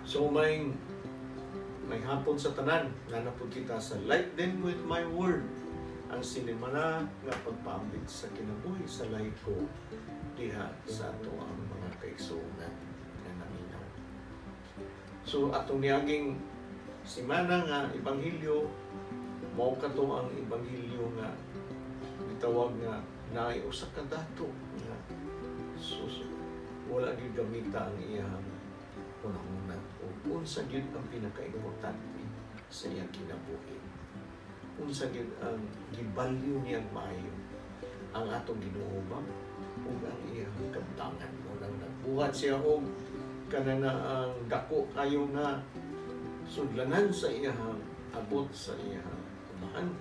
So may hapon sa tanan nga napud kita sa Light Them With My Word, ang sinimana nga pagpaambit sa kinabuhi sa laiko diha sa ato ang mga kaigsuonan nga naminaw. So atong niaging simana nga ebanghelyo, mao kato ang ebanghelyo nga gitawag nga naay usa ka dato nga wala gyud gamita ang iyang una-una o unsa gyud ang pinaka-importante sa iyang kinabuhi. Unsa gyud ang gibalyo niyang maayo ang atong Ginoo ba ug ang iyang kabtangan mo nang nagbuhat siya og kanana ang dako kayo nga sudlanan sa iyang abot sa iyang umahan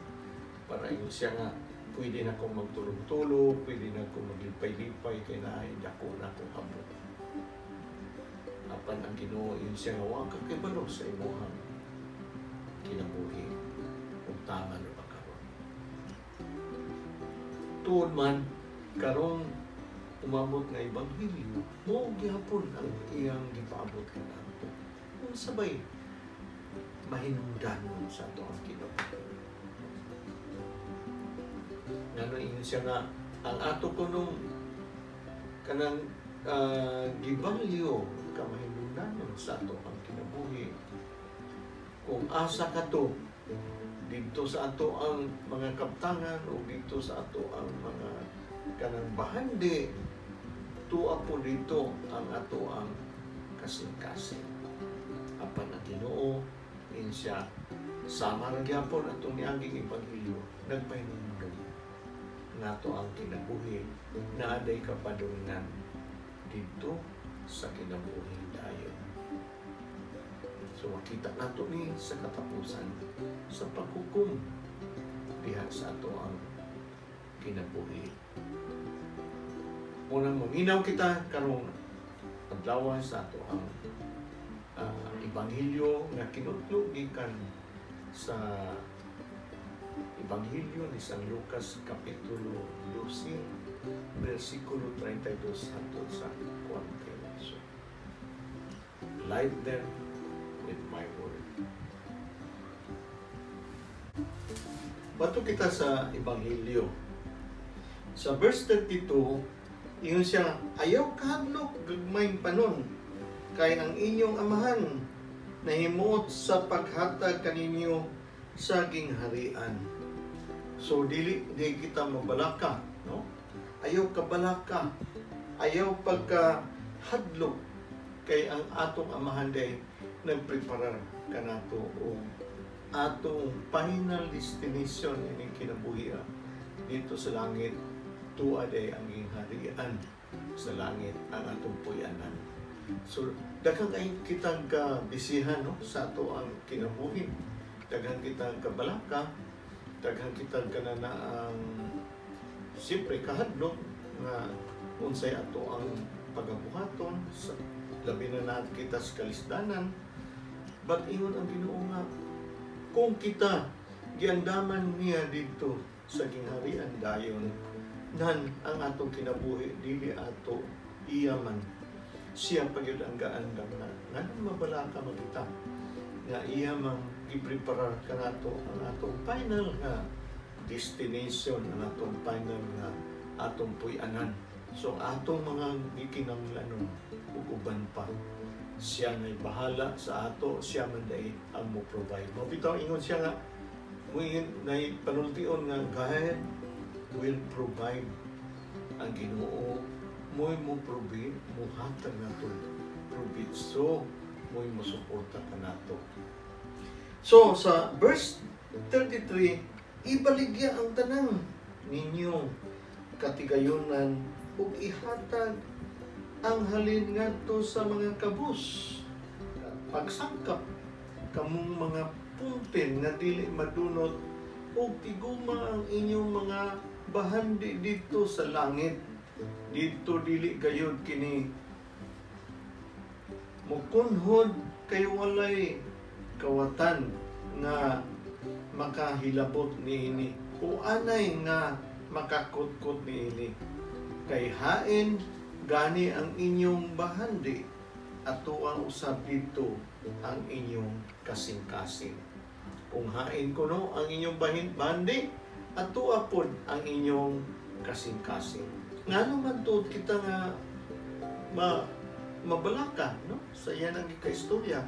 para yun siya nga pwede na akong magtulog-tulog, pwede na akong maglipay-lipay kay naay dako na akong abot. Apan ang Ginoo yun siya nga wa ka kibalo sa imong kinabuhi ug tama na ba karon. Tuod man karong umabot nga ebanghelyo, mo gihapon ang iyang gipaabot kanato. Kung sabay mahinungdanon sa ato ang kinabuhi. Ngano yun siya nga ang ato kunong kanang gibalyo ka mahinungdanon sa ato ang kinabuhi. Kung asa ka to dito sa ato ang mga kabtangan o dito sa ato ang mga kanang bahandi, tuwa po dito ang ato ang kasing-kasing. Apan ang Ginoo in siya sama ra gyapon atong niaging ebanghelyo nagpahinungdan nato ang kinabuhi na aday kapadungnan dito sa kinabuhi dayon. So makita nato ni sa katapusan sa paghukom diha sa ato ang kinabuhi. Unang maminaw kita karong adlaw sa ato ang ebanghelyo nga kinutlo gikan sa Ebanghelyo ni San Lucas Kapitulo 12 versikulo 32 hangtod sa 48. Light them with my word. Bato kita sa Ebanghelyo. Sa verse 32, ingon siya, ayaw kahadlok gagmayng panon kay ang inyong amahan nahimuot sa paghatag kaninyo sa gingharian. So dili kita mabalaka, no? Ayaw kabalaka, ayaw pagkahadlok kay ang atong amahan day nagpreparar kanato o atong final destination ining kinabuhi dito sa langit. Tuwa day ang gingharian sa langit ang atong puyanan. So daghang kay kitang kabisihan, no, sa ato ang kinabuhi. Daghang kitang kabalaka, daghang kitang kanana ang siyempre kahadlok nga unsay ato ang pagabuhaton sa labi na kita sa kalisdanan. But ingon ang Ginoo nga kung kita giandaman niya dito sa gingharian dayon nan ang atong kinabuhi dili ato iyaman siya pagyud ang gaandam na nganong mabalaka magita nga iya mang gipreparar kanato ang atong final nga destination, ang atong final nga atong puy-anan. So atong mga gikinahanglanon ug uban pa siya na'y bahala sa ato, siya man day ang mo provide. Mabitaw ingon siya nga mo na'y panultion nga God will provide. Ang Ginoo mo provide, mo hatag nato provide. So mo'y musuporta ka nato. So, sa verse 33, ibaligya ang tanang ninyong katigayunan ug ihatag ang halin ngadto sa mga kabus. Pagsangkap kamong mga punten nga dili madunot ug tiguma ang inyong mga bahandi dito sa langit. Dito dili gayud kini mukunhod kay walay kawatan nga makahilabot niini o anay nga makakutkot niini kay hain gani ang inyong bahandi atuang usab dito ang inyong kasing-kasing. Kung hain ko no ang inyong bandi, atua pod ang inyong kasing-kasing. Ngano man to kita nga mabalaka no sa iyan ang ikaistorya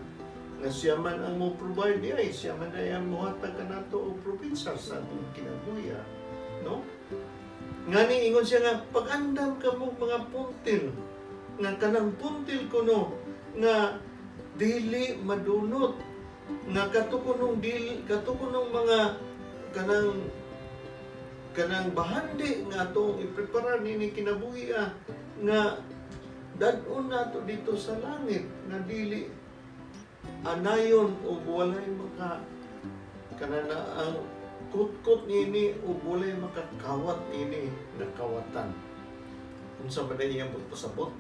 nga siya man ang mo provide ay siya man ay ang muhatag kanato og probinsya sa atong kinabuhi, no? Ngani ingon siya nga pag-andam kamo mga puntil nga kanang puntil kuno nga dili madunot nga katukunong mga kanang bahandi nga atong iprepara nini kinabuhi nga dadon nato dito sa langit nga dili anayon o walay maka kanana ang kutkot nini o walay makakawat nini na kawatan. Unsa man day iyang pasabot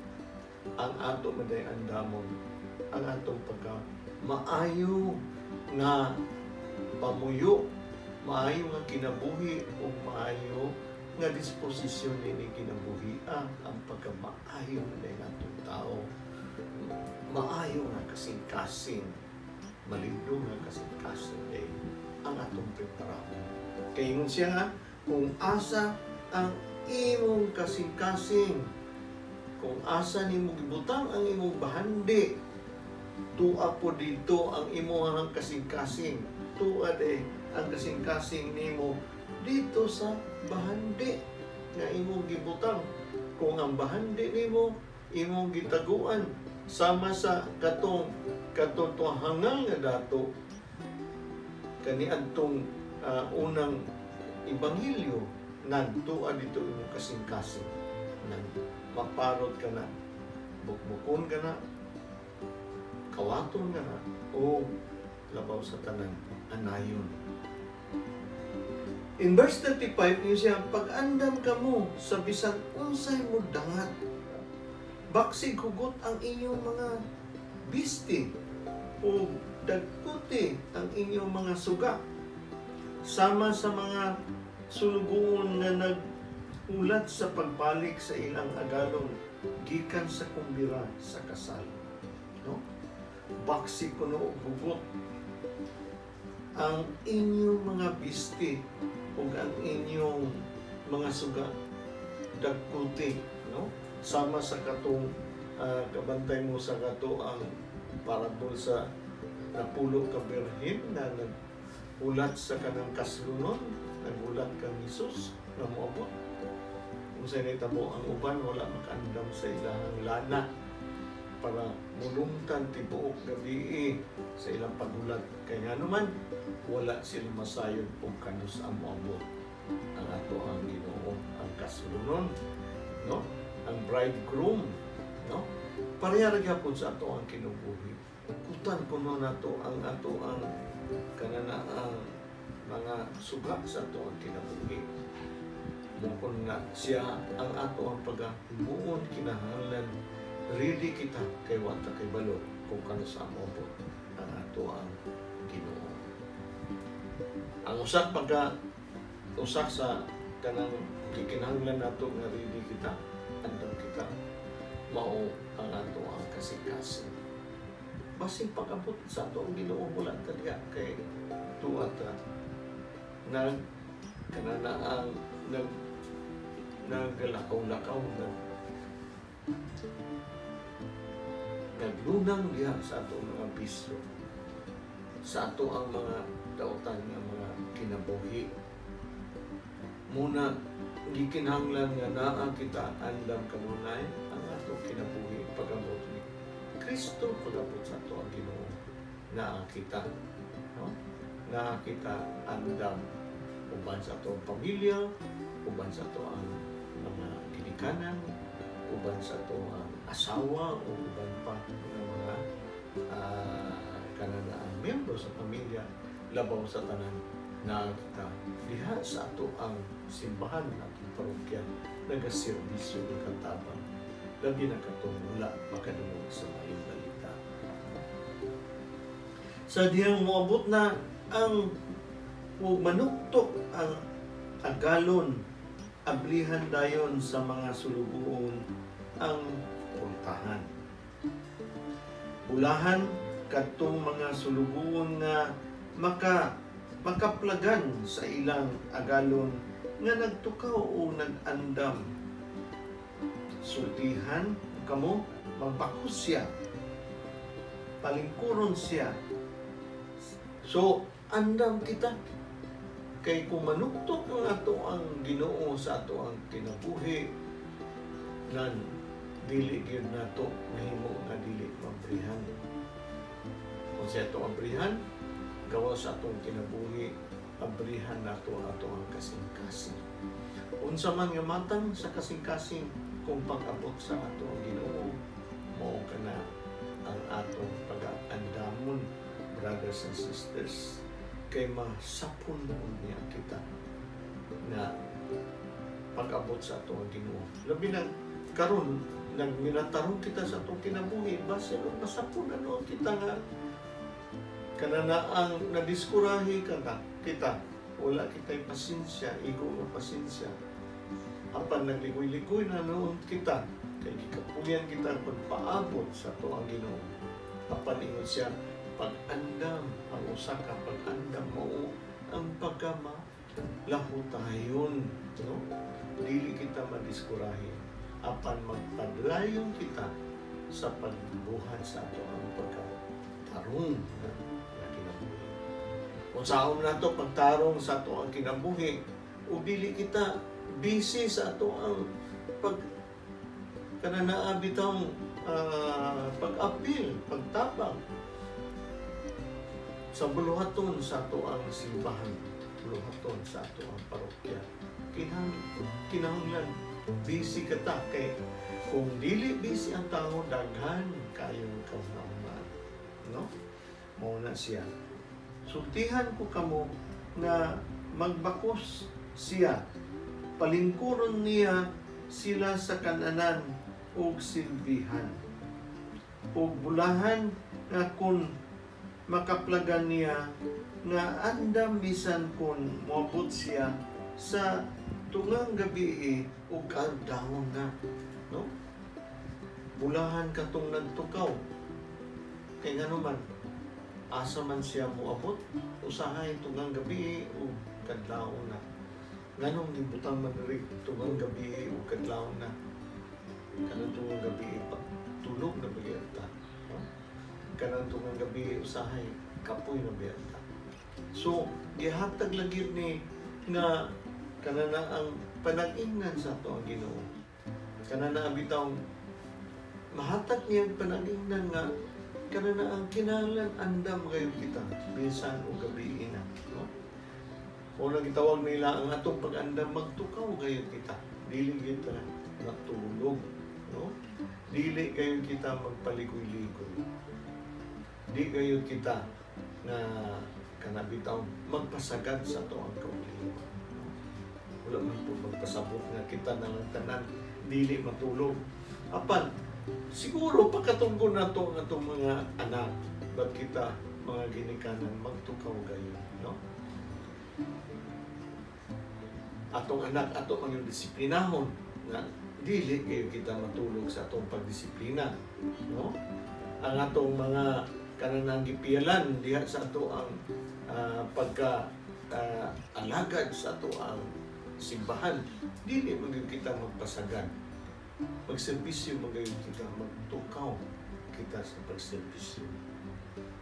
ang ato maday andamon ang atong pagka maayo nga pamuyo, maayo nga kinabuhi o maayo nga disposisyon nini kinabuhi ang pagkamaayo na natong tao, maayo nga kasing-kasing, malindo nga kasing-kasing ay ang atong preparado. Kaya yun siya nga, kung asa ang imong kasing-kasing, kung asa nimo gibutang ang imong bahandi, tuwa po dito ang imong kasing-kasing, tuwa ang kasing-kasing nimo dito sa bahandi nga imong gibutang. Kung ang bahandi nimo imong gitaguan sama sa katong hangal nga dato kaniadtong unang ebanghelyo nantua dito imong kasing-kasing nang maparot ka na, bukbukon ka na, kawaton ka na, o labaw sa tanan anayon. In verse 35, yun siya, pag-andam ka mo sa bisan unsay mo dangat, baksig hugot ang inyong mga bisti, o dagputi ang inyong mga suga, sama sa mga sulugoon nga nag-ulat sa pagbalik sa ilang agalon, gikan sa kumbira sa kasal. No? Baksig kuno hugot ang inyong mga bisti, ug ang inyong mga suga dagkuti, no? Sama sa katong kabantay mo sa kato ang parabol sa napulo ka birhen na nagulat sa kanang kaslunon, nagulat kang Hesus na moabot. Kung sa nitabo ang uban wala makaandam sa ilang lana para mulungtan tibuok gabi sa ilang pagulat. Kaya nga naman, wala sila masayon kung kanus ang moabot. Ang ato ang Ginoo, ang kasulunon, no? Ang bridegroom, no? Pareha gyapon sa ato ang kinubuhi. Kutan kuno nato ang ato ang kanana ang mga suga sa ato ang kinabuhi. Mukon na siya ang ato ang pagahimuon kinahanglan ready kita kay wata kay balo kung kanus ang moabot ang ato ang Ginoo. Ang usak sa kanang gikinahanglan nato nga ready kita, andam kita, mao ang ato ang kasing-kasing. Basing pag-abot sa ato ang Ginoo wala talaga kay tuwa ta nag kanana ang naglakaw-lakaw na naglunang diha sa ato mga bisyo, sa ato ang mga dautan nga mga kinabuhi. Muna gikinahanglan nga naa kita andam kanunay ang ato kinabuhi pag-abot ni Kristo, pag-abot sa ato ang Ginoo naa kita, no? Naa kita andam uban sa ato ang pamilya, uban sa ato ang mga ginikanan, uban sa ato ang asawa o uban pa ng mga kanana ang miyembro sa pamilya, labaw sa tanan na kita diha sa ato ang simbahan atong parokya nagaserbisyo ng katabang labi na katong wala makadungog sa maayong balita. Sa diyang moabot na ang manuktok ang agalon, ablihan dayon sa mga sulugoon ang puntahan. Ulahan katong mga sulubuon nga makaplagan sa ilang agalon nga nagtukaw o nag-andam. Sultihan kamo, magbakos siya, palingkuron siya. So, andam kita. Kay kung manuktok ang ato ang Ginoo sa ato ang kinabuhi, nan dili gyud nato mahimo nga dili mabrihan. Kung sa ato abrihan, gawa sa atong kinabuhi, abrihan nato ato ang kasing-kasing. Unsa man nga matang sa kasing-kasing kung pag-abot sa ato ang Ginoo, mao kana ang atong pag-andamon, brothers and sisters, kay masapon niya kita na pag-abot sa ato ang Ginoo. Labi na karon nagminatarong kita sa atong kinabuhi, base masapon ano kita nga kananaang nadiskurahi kita, wala kita'y pasensya, igo nga pasensya. Apan nagligoy-ligoy na noon kita, kay kapulian kita pagpaabot sa ato ang Ginoo. Apan ingon siya, pag-andam, ang usa ka pag-andam mo ang pagkama lahutayon, no? Dili kita madiskurahi, apan magpaglayon kita sa pagbuhat sa ato ang pagkatarong na kinabuhi. Kung saan na ito pagtarong sa ato ang kinabuhi, o dili kita busy sa ato ang kananaabitang pag-apil, pagtabang sa buluhaton sa ato ang simbahan, buluhaton sa ato ang parokya. Kinahanglan busy ka ta, kay kung dili busy ang tao, daghan kayong kaunaunan, no? Mauna siya, sultihan ko kamo na magbakos siya, palingkuron niya sila sa kananan ug silbihan, ug bulahan nga kun makaplagan niya nga andam bisan kun moabot siya sa tungang gabi ug adlaw na, no? Bulahan katong nagtukaw, kay ngano man asa man siya moabot, usahay tungang gabi ug kadlaw na. Nganong gibutang man rin tungang gabi ug kadlaw na. Kanang tungang gabi tulog na bagayta, no? Kanang tungang gabi usahay kapoy na bagayta. So gihatag lagi ni nga kanana ang panag-ingnan sa ato ang Ginoo. Kanana bitaw mahatag niya panag-ingnan nga kanana ang kinahanglan andam kayo kita bisan o gabi ina, no? O nagitawag nila ang atong pag-andam magtukaw kayo kita, dili kita matulog, no? Dili kayo kita magpaligoy-ligoy, di kayo kita na kanabitaw magpasagad sa ato ang kaulihan. Wala man po magpasabot nga kita na lang tanan dili matulog. Apan siguro pagkatunggo na to ang atong mga anak, bag kita mga ginikanan magtukaw gayon, no? Atong anak ato mga disiplinahon na dili kayo kita matulog sa atong pagdisiplina, no? Ang atong mga kanang gipialan diha sa ato ang alagad sa ato ang simbahan, dili maging kita magpasagad. Magserbisyo magayon kita, magtukaw kita sa pagserbisyo.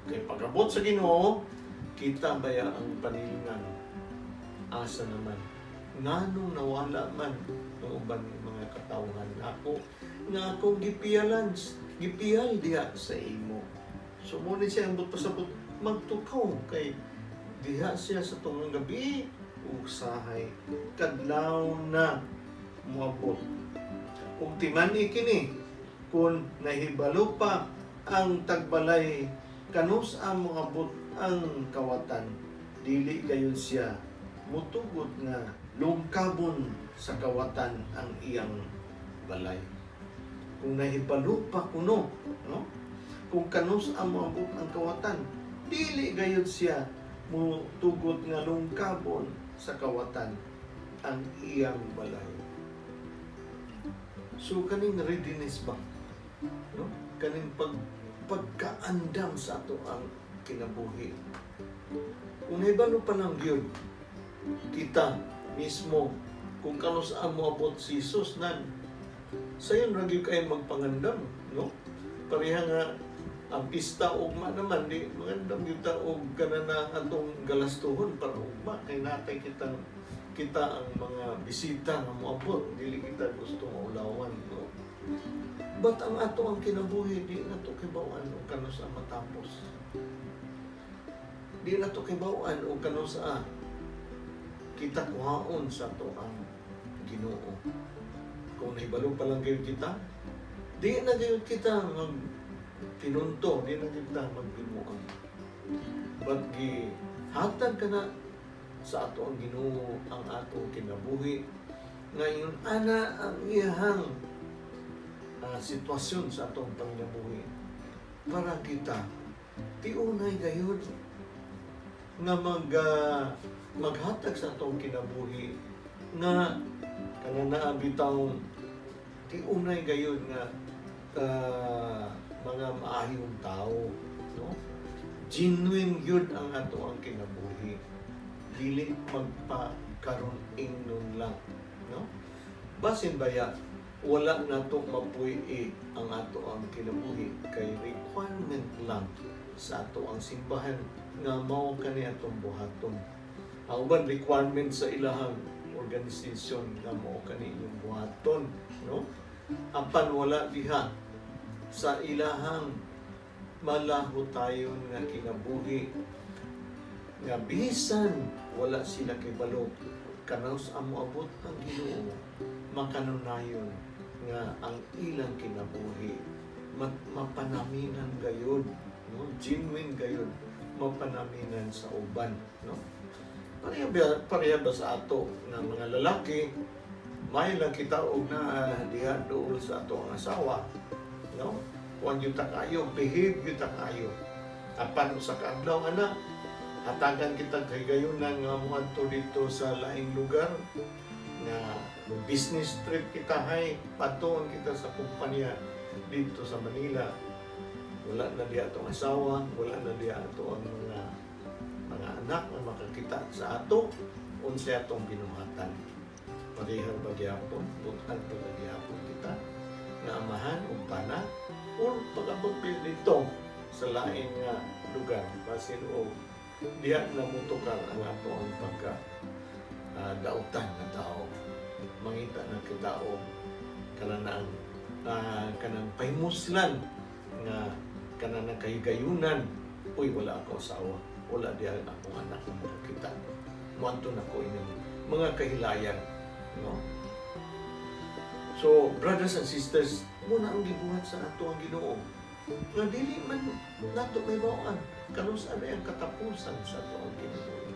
Kay pag-abot sa Ginoo, kita baya ang panilingan. Asa naman, nganong nawala man ng uban mga katawhan ako, nga akong gipiyal diha sa imo. So muna siya ang pasabot, magtukaw kay diha siya sa tungang gabi, usahay, kadlaw na muabot. Ug timani kini, kung nahibalo pa ang tagbalay, kanus ang muabot ang kawatan, dili gayon siya mutugot nga lungkabon sa kawatan ang iyang balay. Kung nahibalo pa kuno, no? Kung kanus ang muabot ang kawatan, dili gayon siya mutugot nga lungkabon sa kawatan ang iyang balay. So kaning readiness ba, no? Kaning pagkaandam sa ato ang kinabuhi. Kung naibalo pa lang yun, kita mismo, kung kanusaan mo abot si Jesus nan, sayon ragi kayo magpangandam, no? Pareha nga, ang pista ugma naman, di magandam kita og kanana atong galastuhon para ugma, kay natay kita ang mga bisita nga moabot, dili kita gusto maulawan, no? But ang ato ang kinabuhi, di na to kibawan o kanusaan matapos. Di na to kibawan o kanusaan kita kuhaon sa to ang Ginoo. Kung nahibalo pa lang kayo kita, di na kayo kita pinunto, di na kita magbimuan. But gihatag ka na sa ato ang Ginoo ang ato kinabuhi. Ngayon, ana ang iyahang sitwasyon sa atong panginabuhi para kita tiunay gayud nga maghatag sa atong kinabuhi nga kanana bitaw tiunay gayud nga mga maayong tao, no? Genuine yun ang ato ang kinabuhi, dili magpakaroon ingnon lang, no? Basin baya wala na to mapuy ang ato ang kinabuhi kay requirement lang sa ato ang simbahan nga mao kani atong buhaton. Ang uban requirement sa ilahang organisasyon nga mao kani inyong buhaton, no? Apan wala diha sa ilahang malaho tayo nga kinabuhi nga bisan wala sila kibalo kanaus amo abot ang Ginoo makanunayon nga ang ilang kinabuhi mapanaminan gayud, no? Genuine gayud mapanaminan sa uban, no? Pareha ba sa ato nga mga lalaki may lang kita og na diha dool sa ato ang asawa, no? Kuan yung takayo, behave yung takayo. Apan usa ka adlaw ana hatagan kita kay gayunan nga moadto dito sa laing lugar nga business trip kita hay patuon kita sa kumpanya dito sa Manila. Wala na diya atong asawa, wala na diya ato ang mga anak na makakita sa ato unsa atong binuhatan. Parehar bagyapon, butan bagyapon kita nga amahan ug pana or pag-abot dito sa laing nga lugar basin o diha na mutukar ang ato ang pagka dautan na tao. Mangita na kita o kanang pahimuslan nga kanang kahigayunan, uy wala ako asawa, wala diha akong anak na makakita, muanto na ko inyong mga kahilayan, no? So brothers and sisters, muna ang gibuhat sa ato ang Ginoo nga dili man nato may bawaan kanus ano ang katapusan sa ato ang Ginoo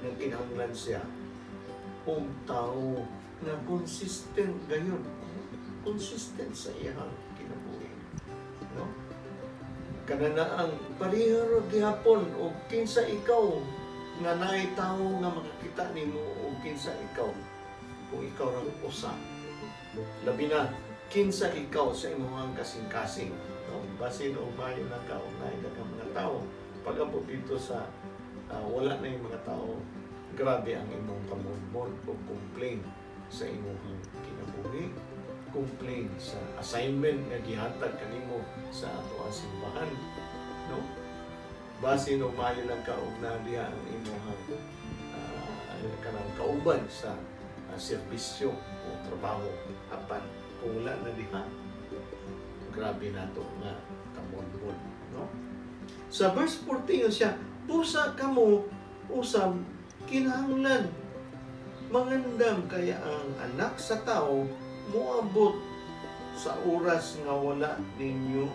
nang kinahanglan siya og tao nga consistent gayon, consistent sa iyang kinabuhi, no? Kanana ang pareharo gihapon og kinsa ikaw nga naay tawo nga makakita nimo og kinsa ikaw kung ikaw ra usa, labi na kinsa ikaw sa imong kasing-kasing, no? Basin o mayo na ka o naay daghang mga tao pag-abot dito sa wala na yung mga tao, grabe ang imong pamulmol o complain sa imong kinabuhi, complain sa assignment nga gihatag kanimo sa ato ang simbahan, no? Basin o mayo lang ka og na diha ang imong kanang kauban sa serbisyo o trabaho. Apan kung wala na diha, grabe na to nga kamulmol, no? Sa verse 14 siya, pusa kamo usab kinahanglan mangandam kaya ang anak sa tao moabot sa oras nga wala ninyo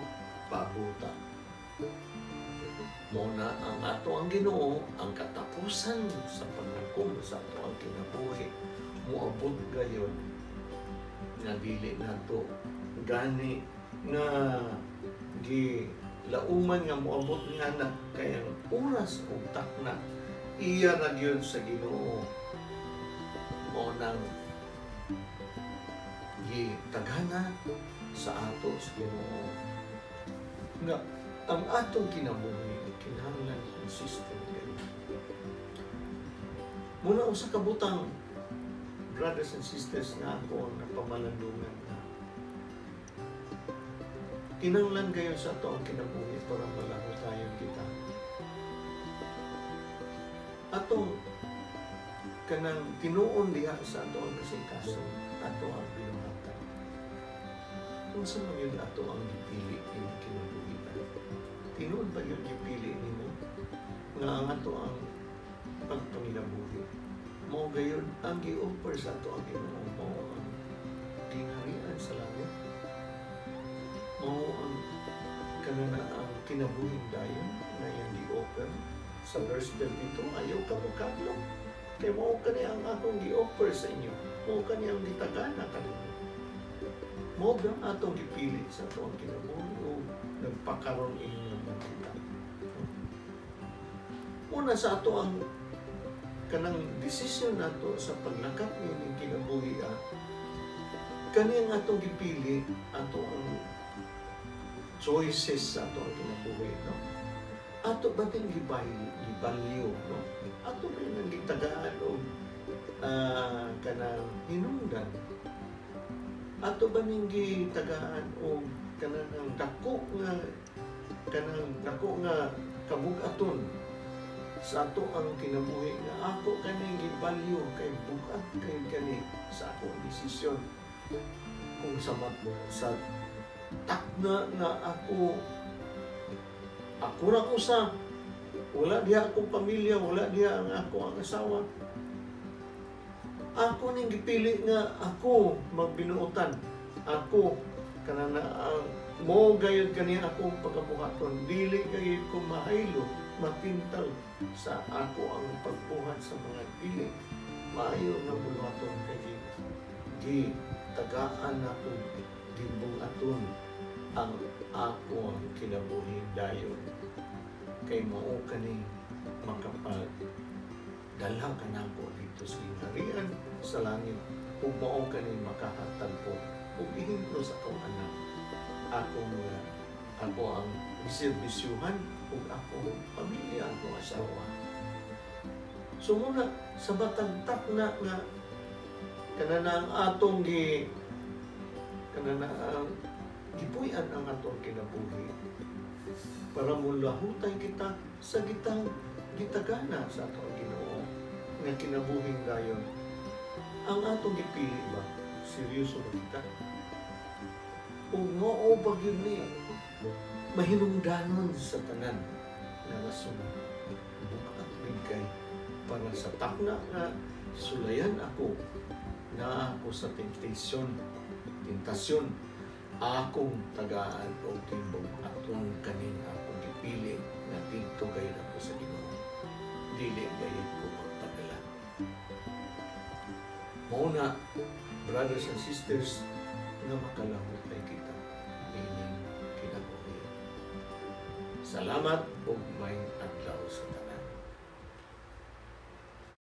pabuta. Muna ang ato ang Ginoo ang katapusan sa paghukom sa ato ang kinabuhi moabot gayon nga dili nato gani nga lauman nga moabot nga na kaya oras ug takna iya na gyud sa Ginoo mo nang gitaghana sa ato sa Ginoo nga ang atong kinabuhi kinahanglan consistent kayo. Muna usa ka butang, brothers and sisters, na ako ang napamalandungan na kinahanglan kayo sa ato ang kinabuhi para malago tayo kita. Atong kanang tinuon diha sa ato ang kasing-kaso, ato ang binuhatan. Kung sa mga yun ato ang gipili yung kinabuhi. Tinuon ba yun gipili nimo nga ang ato ang pagpanginabuhi? Mao gayon ang gi-offer sa ato ang Ginoo, mao ang kinaharian sa langit. Mao ang kanana ang kinabuhing dayon na iyang gi-offer sa verse 32. Ayaw ka mo kadlo, kay mao kani ang akong gi-offer sa inyo, mao kani ang gitagana kanimo. Mao ba atong gipili sa ato ang kinabuhi o nagpakaroon inyo ng kita? Una sa ato ang kanang desisyon nato sa paglakap ng kinabuhi, kani ang atong gipili, ato ang choices sa ato ang kinabuhi, no? Ato ba din gibalyo, no? Ato ba yung gitagaan o kanang hinungdan? Ato ba ning gitagaan o kanang dako nga kabug-aton sa ato ang kinabuhi nga ako kaning gibalyo kay bugat kay kani sa ako desisyon kung sa takna nga ako ra usa, wala diha akong pamilya, wala diha ang ako ang asawa. Ako ning gipili nga ako magbinuotan, ako kanana mo gayud kani akong pagkabuhaton, dili gayud ko mahaylo mapintal sa ako ang pagbuhat sa mga dili maayo nga buluhaton kay di tagaan ako gibuhaton ang ako ang kinabuhi dayon kay mao kani makapag dala ka nako dito sa harian sa langit ug mao kani makahatag ko ug ihintlo sa akong anak ako ang serbisyuhan ug ako pamilya, ako asawa. So muna sa batang takna nga kanana ang atong gipuy-an ang atong kinabuhi para mulahutay kita sa gitagana sa atong Ginoo nga kinabuhing dayon. Ang atong gipili ba seryoso ba kita? O mao ba gyud ni mahinungdanon sa tanan nga rason bukat bigay para sa takna nga sulayan ako na ako sa tentasyon akong tagaan o timbong atong kaning akong gipili na dito gayon ako sa Ginoo, dili gayon ko magpadala. Mao na, brothers and sisters, nga makalahutay kita ining kinabuhi. Salamat ug may adlaw sa